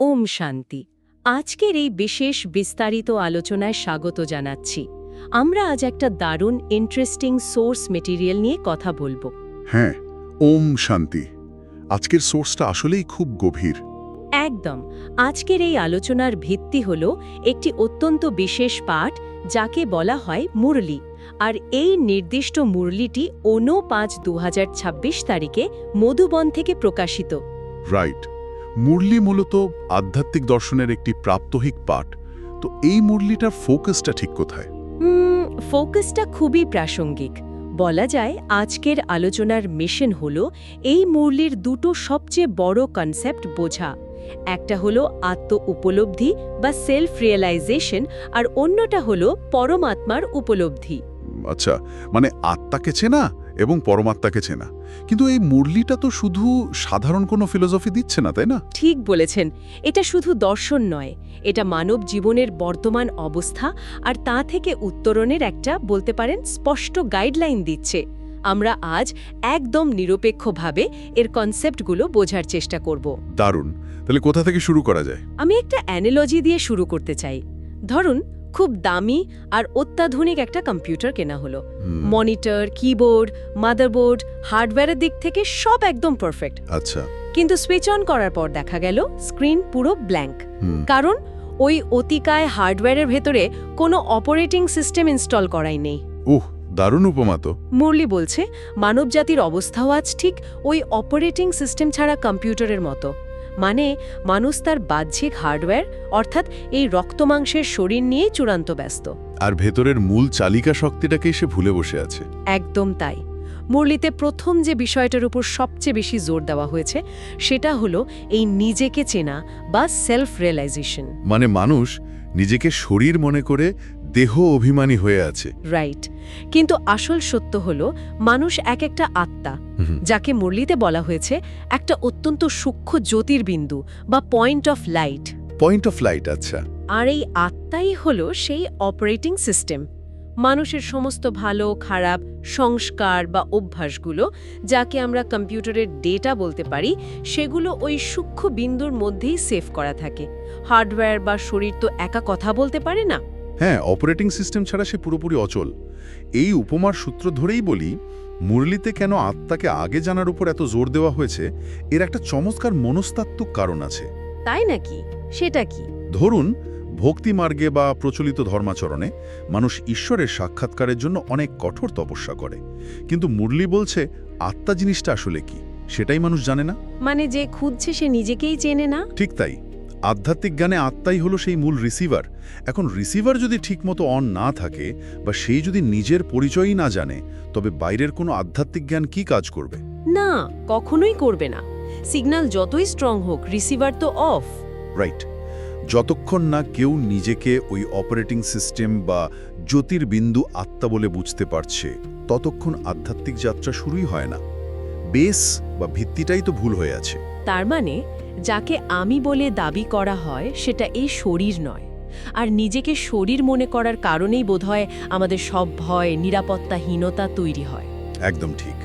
ওম শান্তি। আজকের এই বিশেষ বিস্তারিত আলোচনায় স্বাগত জানাচ্ছি। আমরা আজ একটা দারুণ ইন্টারেস্টিং সোর্স মেটেরিয়াল নিয়ে কথা বলবো। হ্যাঁ, ওম শান্তি। আজকের সোর্সটা আসলেই খুব গভীর। একদম। আজকের এই আলোচনার ভিত্তি হল একটি অত্যন্ত বিশেষ পাঠ, যাকে বলা হয় মুরলি। আর এই নির্দিষ্ট মুরলিটি ৫/৫/২০২৬ তারিখে মধুবন থেকে প্রকাশিত। রাইট। মুরলি মূলত আধ্যাত্মিক দর্শনের একটি প্রাত্যহিক পাঠ। তো এই মুরলিটার ফোকাসটা ঠিক কোথায়? ফোকাসটা খুবই প্রাসঙ্গিক। বলা যায় আজকের আলোচনার মিশন হল এই মুরলির দুটো সবচেয়ে বড় কনসেপ্ট বোঝা। একটা হলো আত্ম উপলব্ধি বা সেলফ রিয়েলাইজেশন, আর অন্যটা হলো পরমাত্মার উপলব্ধি। আচ্ছা, মানে আত্মাকে চেনা এবং পরমাত্মাকে চেনা। কিন্তু এই মুরলিটা তো শুধু সাধারণ কোনো ফিলোসফি দিচ্ছে না, তাই না? ঠিক বলেছেন। এটা শুধু দর্শন নয়, এটা মানব জীবনের বর্তমান অবস্থা আর তা থেকে উত্তরণের একটা, বলতে পারেন, স্পষ্ট গাইডলাইন দিচ্ছে। আমরা আজ একদম নিরপেক্ষভাবে এর কনসেপ্টগুলো বোঝার চেষ্টা করব। দারুণ। তাহলে কোথা থেকে শুরু করা যায়? আমি একটা অ্যানালজি দিয়ে শুরু করতে চাই। ধরুন, খুব দামি আর অত্যাধুনিক একটা কম্পিউটার কেনা হলো। মনিটর, কিবোর্ড, মাদারবোর্ড, হার্ডওয়্যারের দিক থেকে সব একদম পারফেক্ট। আচ্ছা। কিন্তু সুইচ অন করার পর দেখা গেল স্ক্রিন পুরো ব্ল্যাঙ্ক। কারণ ওই অতিকায় হার্ডওয়্যারের ভেতরে কোনো অপারেটিং সিস্টেম ইনস্টল করাই নেই। দারুণ উপমা তো। মুরলি বলছে মানবজাতির অবস্থাও আজ ঠিক ওই অপারেটিং সিস্টেম ছাড়া কম্পিউটারের মতো। মানে মানুষ তার বাহ্যিক হার্ডওয়্যার, অর্থাৎ এই রক্তমাংসের শরীর নিয়েই চূড়ান্ত ব্যস্ত। আর ভেতরের মূল চালিকা শক্তিটাকেই সে ভুলে বসে আছে। একদম তাই। মুরলিতে প্রথম যে বিষয়টার উপর সবচেয়ে বেশি জোর দেওয়া হয়েছে সেটা হলো এই নিজেকে চেনা বা সেলফ রিয়েলাইজেশন। মানে মানুষ নিজেকে শরীর মনে করে দেহ অভিমানী হয়ে আছে। রাইট। কিন্তু আসল সত্য হলো মানুষ এক একটা আত্মা, যাকে মুরলিতে বলা হয়েছে একটা অত্যন্ত সূক্ষ্ম জ্যোতির্বিন্দু বা point of light. Point of light, আচ্ছা। আর এই আত্মাই হলো সেই অপারেটিং সিস্টেম। মানুষের সমস্ত ভালো খারাপ সংস্কার বা অভ্যাসগুলো, যাকে আমরা কম্পিউটারের ডেটা বলতে পারি, সেগুলো ওই সূক্ষ্ম বিন্দুর মধ্যেই সেভ করা থাকে। হার্ডওয়্যার বা শরীর তো একা কথা বলতে পারে না। হ্যাঁ, অপারেটিং সিস্টেম ছাড়া সে পুরোপুরি অচল। এই উপমার সূত্র ধরেই বলি, মুরলিতে কেন আত্মাকে আগে জানার উপর এত জোর দেওয়া হয়েছে, এর একটা চমৎকার মনস্তাত্ত্বিক কারণ আছে। তাই নাকি? সেটা কি? ধরুন, ভক্তি মার্গে বা প্রচলিত ধর্মাচরণে মানুষ ঈশ্বরের সাক্ষাৎকারের জন্য অনেক কঠোর তপস্যা করে। কিন্তু মুরলি বলছে আত্মা জিনিসটা আসলে কি, সেটাই মানুষ জানে না। মানে যে খুঁজছে সে নিজেকেই চেনে না। ঠিক তাই। আধ্যাত্মিক জ্ঞানে আত্মাই হলো সেই মূল রিসিভার। এখন রিসিভার যদি ঠিকমতো অন না থাকে বা সেই যদি নিজের পরিচয়ই না জানে, তবে বাইরের কোনো আধ্যাত্মিক জ্ঞান কি কাজ করবে? না, কখনোই করবে না। সিগন্যাল যতই স্ট্রং হোক, রিসিভার তো অফ। রাইট। যতক্ষণ না কেউ নিজেকে ওই অপারেটিং সিস্টেম বা জ্যোতির্বিন্দু আত্মা বলে বুঝতে পারছে, ততক্ষণ আধ্যাত্মিক যাত্রা শুরুই হয় না। বেস বা ভিত্তিটাই তো ভুল হয়ে আছে। তার মানে যাকে আমি বলে দাবি করা হয় সেটা এই শরীর নয়। আর নিজেকে শরীর মনে করার কারণেই বোধহয় আমাদের সব ভয়, নিরাপত্তাহীনতা তৈরি হয়। একদম ঠিক।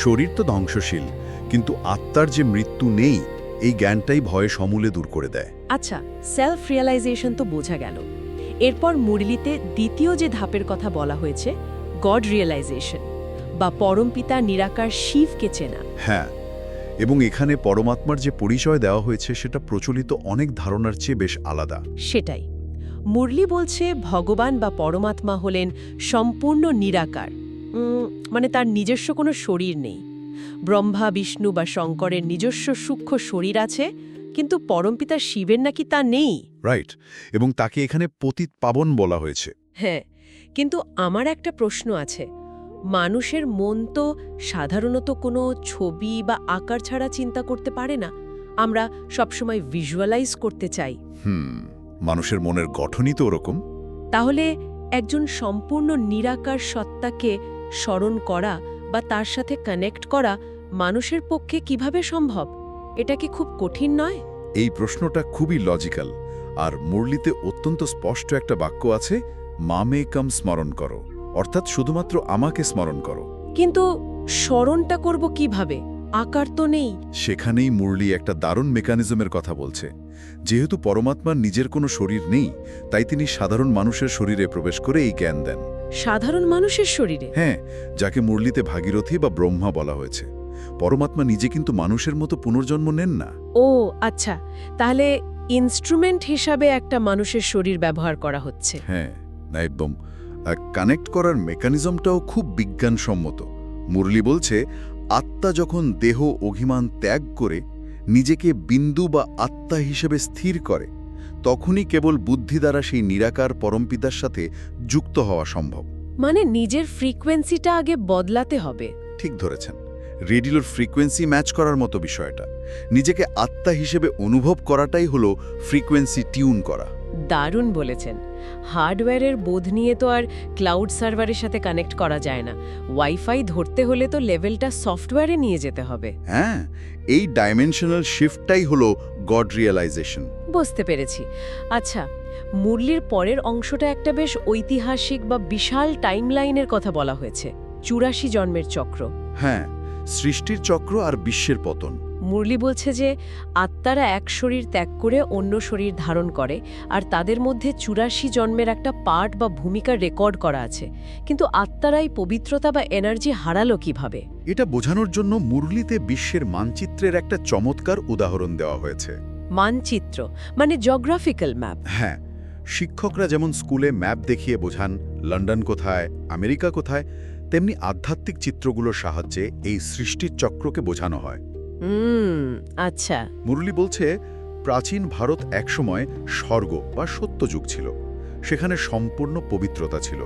শরীর তো ধ্বংসশীল, কিন্তু আত্মার যে মৃত্যু নেই, এই জ্ঞানটাই ভয়ে সমূলে দূর করে দেয়। আচ্ছা, সেলফ রিয়েলাইজেশন তো বোঝা গেল। এরপর মুরলিতে দ্বিতীয় যে ধাপের কথা বলা হয়েছে, গড রিয়েলাইজেশন বা পরমপিতা নিরাকার শিবকে চেনা। হ্যাঁ, এবং এখানে পরমাত্মার যে পরিচয় দেওয়া হয়েছে সেটা প্রচলিত অনেক ধারণার চেয়ে বেশ আলাদা। সেটাই। মুরলি বলছে ভগবান বা পরমাত্মা হলেন সম্পূর্ণ নিরাকার, মানে তার নিজস্ব কোনো শরীর নেই। ব্রহ্মা, বিষ্ণু বা শঙ্করের নিজস্ব সূক্ষ্ম শরীর আছে, কিন্তু পরমপিতা শিবের নাকি তা নেই। রাইট। এবং তাকে এখানে পতিত পাবন বলা হয়েছে। হ্যাঁ, কিন্তু আমার একটা প্রশ্ন আছে। মানুষের মন তো সাধারণত কোনো ছবি বা আকার ছাড়া চিন্তা করতে পারে না। আমরা সবসময় ভিজুয়ালাইজ করতে চাই। মানুষের মনের গঠনই তো ওরকম। তাহলে একজন সম্পূর্ণ নিরাকার সত্তাকে স্মরণ করা বা তার সাথে কানেক্ট করা মানুষের পক্ষে কিভাবে সম্ভব? এটা কি খুব কঠিন নয়? এই প্রশ্নটা খুবই লজিক্যাল। আর মুরলিতে অত্যন্ত স্পষ্ট একটা বাক্য আছে, মামেকম স্মরণ করো, অর্থাৎ শুধুমাত্র আমাকে স্মরণ করো। কিন্তু স্মরণটা করব কিভাবে? আকার তো নেই। সেখানেই মুরলি একটা দারুণ মেকানিজমের কথা বলছে। যেহেতু পরমাত্মার নিজের কোনো শরীর নেই, তাই তিনি সাধারণ মানুষের শরীরে প্রবেশ করে এই জ্ঞান দেন। সাধারণ মানুষের শরীরে? হ্যাঁ, যাকে মুরলিতে ভাগীরথী বা ব্রহ্মা বলা হয়েছে। পরমাত্মা নিজে কিন্তু মানুষের মতো পুনর্জন্ম নেন না। ও আচ্ছা, তাহলে ইনস্ট্রুমেন্ট হিসাবে একটা মানুষের শরীর ব্যবহার করা হচ্ছে। হ্যাঁ, একদম। কানেক্ট করার মেকানিজমটাও খুব বিজ্ঞানসম্মত। মুরলি বলছে, আত্মা যখন দেহ অভিমান ত্যাগ করে নিজেকে বিন্দু বা আত্মা হিসেবে স্থির করে, তখনই কেবল বুদ্ধি দ্বারা সেই নিরাকার পরমপিতার সাথে যুক্ত হওয়া সম্ভব। মানে নিজের ফ্রিকোয়েন্সিটা আগে বদলাতে হবে। ঠিক ধরেছেন, রেডিওর ফ্রিকোয়েন্সি ম্যাচ করার মতো বিষয়টা। নিজেকে আত্মা হিসেবে অনুভব করাটাই হলো ফ্রিকোয়েন্সি টিউন করা। দারুণ বলেছেন। হার্ডওয়্যারের বোধ নিয়ে তো আর ক্লাউড সার্ভারের সাথে কানেক্ট করা যায় না। ওয়াইফাই ধরতে হলে তো লেভেলটা সফটওয়্যারে নিয়ে যেতে হবে। হ্যাঁ, এই ডাইমেনশনাল শিফটটাই হলো গড রিয়েলাইজেশন। বুঝতে পেরেছি। আচ্ছা, মুরলির পরের অংশটা একটা বেশ ঐতিহাসিক বা বিশাল টাইমলাইনের কথা বলা হয়েছে, ৮৪ জন্মের চক্র। হ্যাঁ, সৃষ্টির চক্র আর বিশ্বের পতন। মুরলি বলছে যে আত্মারা এক শরীর ত্যাগ করে অন্য শরীর ধারণ করে, আর তাদের মধ্যে ৮৪ জন্মের একটা পার্ট বা ভূমিকা রেকর্ড করা আছে। কিন্তু আত্মারাই পবিত্রতা বা এনার্জি হারালো কিভাবে? এটা বোঝানোর জন্য মুরলিতে বিশ্বের মানচিত্রের একটা চমৎকার উদাহরণ দেওয়া হয়েছে। মানচিত্র মানে জিওগ্রাফিক্যাল ম্যাপ? হ্যাঁ, শিক্ষকরা যেমন স্কুলে ম্যাপ দেখিয়ে বোঝান লন্ডন কোথায়, আমেরিকা কোথায়, তেমনি আধ্যাত্মিক চিত্রগুলোর সাহায্যে এই সৃষ্টির চক্রকে বোঝানো হয়। আচ্ছা। মুরলি বলছে, প্রাচীন ভারত একসময় স্বর্গ বা সত্যযুগ ছিল। সেখানে সম্পূর্ণ পবিত্রতা ছিল।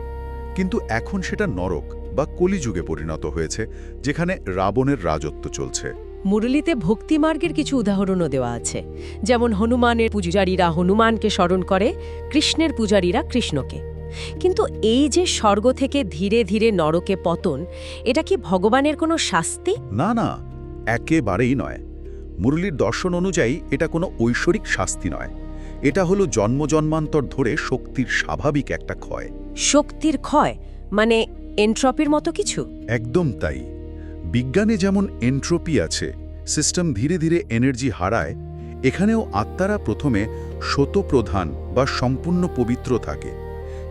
কিন্তু এখন সেটা নরক বা কলিযুগে পরিণত হয়েছে, যেখানে রাবণের রাজত্ব চলছে। মুরলিতে ভক্তিমার্গের কিছু উদাহরণও দেওয়া আছে, যেমন হনুমানের পূজারীরা হনুমানকে স্মরণ করে, কৃষ্ণের পূজারীরা কৃষ্ণকে। কিন্তু এই যে স্বর্গ থেকে ধীরে ধীরে নরকে পতন, এটা কি ভগবানের কোনো শাস্তি? না না, একেবারেই নয়। মুরলির দর্শন অনুযায়ী এটা কোনো ঐশ্বরিক শাস্তি নয়। এটা হলো জন্মজন্মান্তর ধরে শক্তির স্বাভাবিক একটা ক্ষয়। শক্তির ক্ষয় মানে এন্ট্রপির মতো কিছু? একদম তাই। বিজ্ঞানে যেমন এন্ট্রপি আছে, সিস্টেম ধীরে ধীরে এনার্জি হারায়, এখানেও আত্মারা প্রথমে শতপ্রধান বা সম্পূর্ণ পবিত্র থাকে,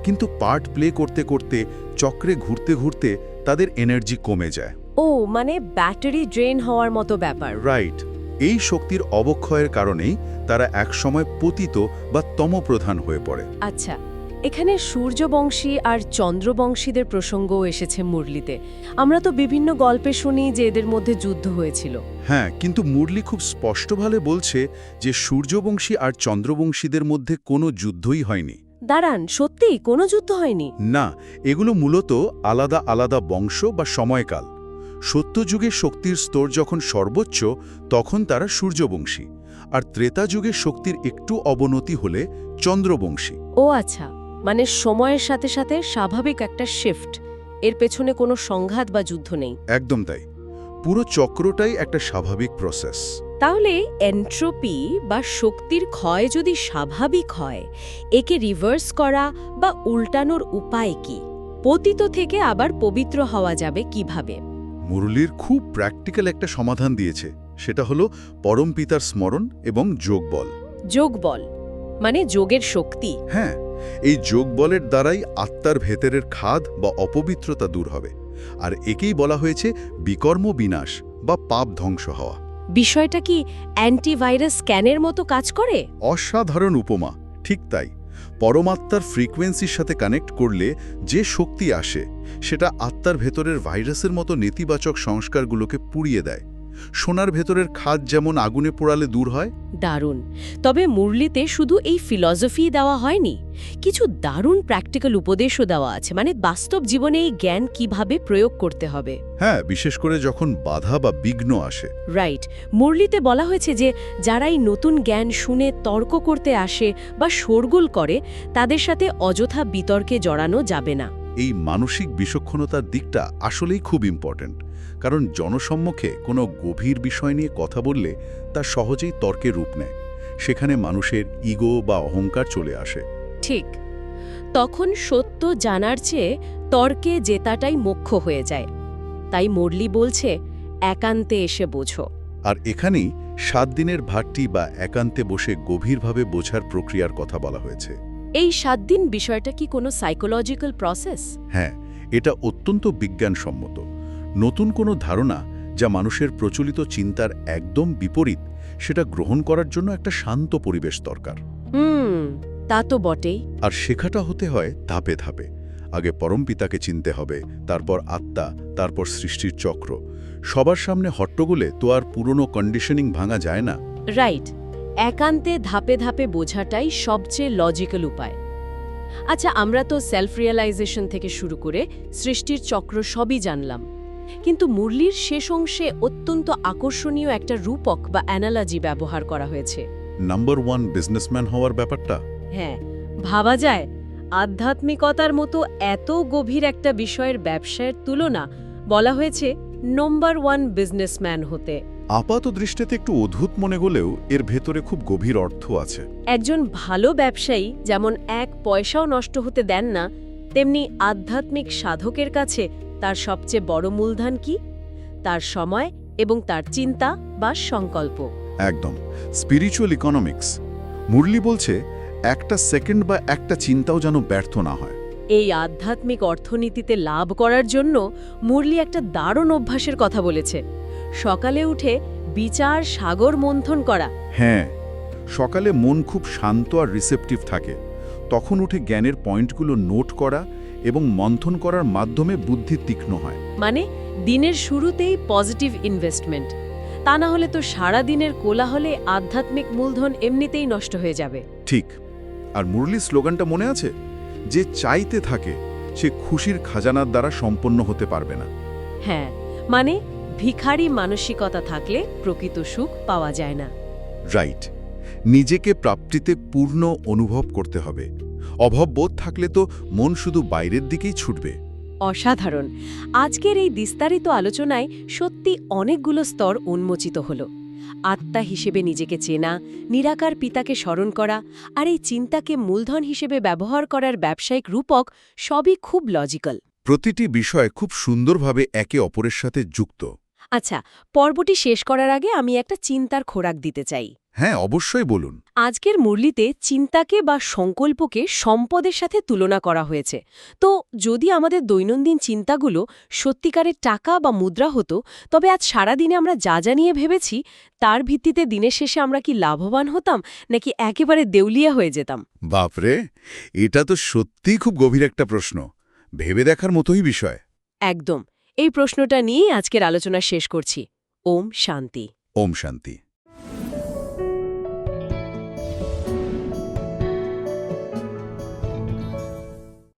কিন্তু পার্ট প্লে করতে করতে চক্রে ঘুরতে ঘুরতে তাদের এনার্জি কমে যায়। ও, মানে ব্যাটারি ড্রেন হওয়ার মতো ব্যাপার। রাইট। এই শক্তির অবক্ষয়ের কারণেই তারা একসময় পতিত বা তমপ্রধান হয়ে পড়ে। আচ্ছা, এখানে সূর্যবংশী আর চন্দ্রবংশীদের প্রসঙ্গও এসেছে মুরলিতে। আমরা তো বিভিন্ন গল্পে শুনি যে এদের মধ্যে যুদ্ধ হয়েছিল। হ্যাঁ, কিন্তু মুরলি খুব স্পষ্টভাবে বলছে যে সূর্যবংশী আর চন্দ্রবংশীদের মধ্যে কোনো যুদ্ধই হয়নি। দাঁড়ান, সত্যিই কোনো যুদ্ধ হয়নি? না, এগুলো মূলত আলাদা আলাদা বংশ বা সময়কাল। সত্যযুগে শক্তির স্তর যখন সর্বোচ্চ, তখন তারা সূর্যবংশী, আর ত্রেতা যুগে শক্তির একটু অবনতি হলে চন্দ্রবংশী। ও আচ্ছা, মানে সময়ের সাথে সাথে স্বাভাবিক একটা শিফট, এর পেছনে কোনো সংঘাত বা যুদ্ধ নেই। একদম তাই। পুরো চক্রটাই একটা স্বাভাবিক প্রসেস। তাহলে এন্ট্রপি বা শক্তির ক্ষয় যদি স্বাভাবিক হয়, একে রিভার্স করা বা উল্টানোর উপায় কি? পতিত থেকে আবার পবিত্র হওয়া যাবে কিভাবে? মুরলির খুব প্র্যাকটিক্যাল একটা সমাধান দিয়েছে, সেটা হলো পরমপিতার স্মরণ এবং যোগবল। যোগবল মানে যোগের শক্তি? হ্যাঁ, এই যোগবলের দ্বারাই আত্মার ভেতরের খাদ বা অপবিত্রতা দূর হবে, আর একেই বলা হয়েছে বিকর্ম বিনাশ বা পাপ ধ্বংস হওয়া। বিষয়টা কি অ্যান্টিভাইরাস স্ক্যানের মতো কাজ করে? অসাধারণ উপমা। ঠিক তাই। পরমাত্মার ফ্রিকোয়েন্সির সাথে কানেক্ট করলে যে শক্তি আসে, সেটা আত্মার ভেতরের ভাইরাসের মতো নেতিবাচক সংস্কারগুলোকে পুড়িয়ে দেয়। সোনার ভেতরের খাদ যেমন আগুনে পোড়ালে দূর হয়। দারুণ। তবে মুরলিতে শুধু এই ফিলসফি দেওয়া হয়নি, কিছু দারুণ প্র্যাকটিক্যাল উপদেশও দেওয়া আছে, মানে বাস্তব জীবনে এই জ্ঞান কিভাবে প্রয়োগ করতে হবে। হ্যাঁ, বিশেষ করে যখন বাধা বা বিঘ্ন আসে। রাইট। মুরলিতে বলা হয়েছে যে যারা এই নতুন জ্ঞান শুনে তর্ক করতে আসে বা শোরগোল করে, তাদের সাথে অযথা বিতর্কে জড়ানো যাবে না। এই মানসিক বিচক্ষণতার দিকটা আসলেই খুব ইম্পর্ট্যান্ট, কারণ জনসম্মুখে কোনো গভীর বিষয় নিয়ে কথা বললে তা সহজেই তর্কে রূপ নেয়। সেখানে মানুষের ইগো বা অহংকার চলে আসে। ঠিক। তখন সত্য জানার চেয়ে তর্কে জেতাটাই মুখ্য হয়ে যায়। তাই মুরলি বলছে, একান্তে এসে বোঝো। আর এখানেই 7 দিনের ভাটটি বা একান্তে বসে গভীরভাবে বোঝার প্রক্রিয়ার কথা বলা হয়েছে। এই 7 দিন বিষয়টা কি কোনো সাইকোলজিক্যাল প্রসেস? হ্যাঁ, এটা অত্যন্ত বিজ্ঞানসম্মত। নতুন কোনো ধারণা যা মানুষের প্রচলিত চিন্তার একদম বিপরীত, সেটা গ্রহণ করার জন্য একটা শান্ত পরিবেশ দরকার। তা তো বটেই। আর শেখাটা হতে হয় ধাপে ধাপে। আগে পরমপিতাকে চিনতে হবে, তারপর আত্মা, তারপর সৃষ্টির চক্র। সবার সামনে হট্টগোলে তো আর পুরনো কন্ডিশনিং ভাঙা যায় না। রাইট, একান্তে ধাপে ধাপে বোঝাটাই সবচেয়ে লজিক্যাল উপায়। আচ্ছা, আমরা তো সেলফ রিয়েলাইজেশন থেকে শুরু করে সৃষ্টির চক্র সবই জানলাম, কিন্তু মুরলির শেষ অংশে অত্যন্ত আকর্ষণীয় একটা রূপক বা অ্যানালজি ব্যবহার করা হয়েছে। নাম্বার 1 বিজনেসম্যান হওয়ার ব্যাপারটা। হ্যাঁ, ভাবা যায় আধ্যাত্মিকতার মতো এত গভীর একটা বিষয়ের ব্যবসায়ের তুলনা বলা হয়েছে নম্বর 1 বিজনেসম্যান হতে। আপাত দৃষ্টিতে একটু অদ্ভুত মনে হলেও এর ভেতরে খুব গভীর অর্থ আছে। একজন ভালো ব্যবসায়ী যেমন এক পয়সাও নষ্ট হতে দেন না, তেমনি আধ্যাত্মিক সাধকের কাছে তার সবচেয়ে বড় মূলধন কি? তার সময় এবং তার চিন্তা বা সংকল্প। একদম স্পিরিচুয়াল ইকোনমিক্স। মুরলি বলছে একটা সেকেন্ড বা একটা চিন্তাও যেন ব্যর্থ না হয়। এই আধ্যাত্মিক অর্থনীতিতে লাভ করার জন্য মুরলি একটা দারুণ অভ্যাসের কথা বলেছে। সকালে উঠে বিচার সাগর মন্থন করা। হ্যাঁ, সকালে মন খুব শান্ত আর রিসেপটিভ থাকে। তখন উঠে জ্ঞানের পয়েন্টগুলো নোট করা এবং মন্থন করার মাধ্যমে বুদ্ধি তীক্ষ্ণ হয়। মানে দিনের শুরুতেই পজিটিভ ইনভেস্টমেন্ট। তা না হলে তো সারা দিনের কোলাহলে আধ্যাত্মিক মূলধন এমনিতেই নষ্ট হয়ে যাবে। ঠিক। আর মুরলির স্লোগানটা মনে আছে? যে চাইতে থাকে সে খুশির খাজানার দ্বারা সম্পন্ন হতে পারবে না। হ্যাঁ, মানে ভিখারি মানসিকতা থাকলে প্রকৃত সুখ পাওয়া যায় না। রাইট। নিজেকে প্রাপ্তিতে পূর্ণ অনুভব করতে হবে। অভাববোধ থাকলে তো মন শুধু বাইরের দিকেই ছুটবে। অসাধারণ। আজকের এই বিস্তারিত আলোচনায় সত্যি অনেকগুলো স্তর উন্মোচিত হলো। আত্মা হিসেবে নিজেকে চেনা, নিরাকার পিতাকে স্মরণ করা, আর এই চিন্তাকে মূলধন হিসেবে ব্যবহার করার ব্যবসায়িক রূপক, সবই খুব লজিক্যাল। প্রতিটি বিষয় খুব সুন্দরভাবে একে অপরের সাথে যুক্ত। আচ্ছা, পর্বটি শেষ করার আগে আমি একটা চিন্তার খোরাক দিতে চাই। হ্যাঁ, অবশ্যই বলুন। আজকের মুরলিতে চিন্তাকে বা সংকল্পকে সম্পদের সাথে তুলনা করা হয়েছে। তো যদি আমাদের দৈনন্দিন চিন্তাগুলো সত্যিকারের টাকা বা মুদ্রা হতো, তবে আজ সারাদিনে আমরা যা যা নিয়ে ভেবেছি তার ভিত্তিতে দিনের শেষে আমরা কি লাভবান হতাম, নাকি একেবারে দেউলিয়া হয়ে যেতাম? বাপরে, এটা তো সত্যিই খুব গভীর একটা প্রশ্ন। ভেবে দেখার মতোই বিষয়। একদম। এই প্রশ্নটা নিয়েই আজকের আলোচনা শেষ করছি। ওম শান্তি। ওম শান্তি।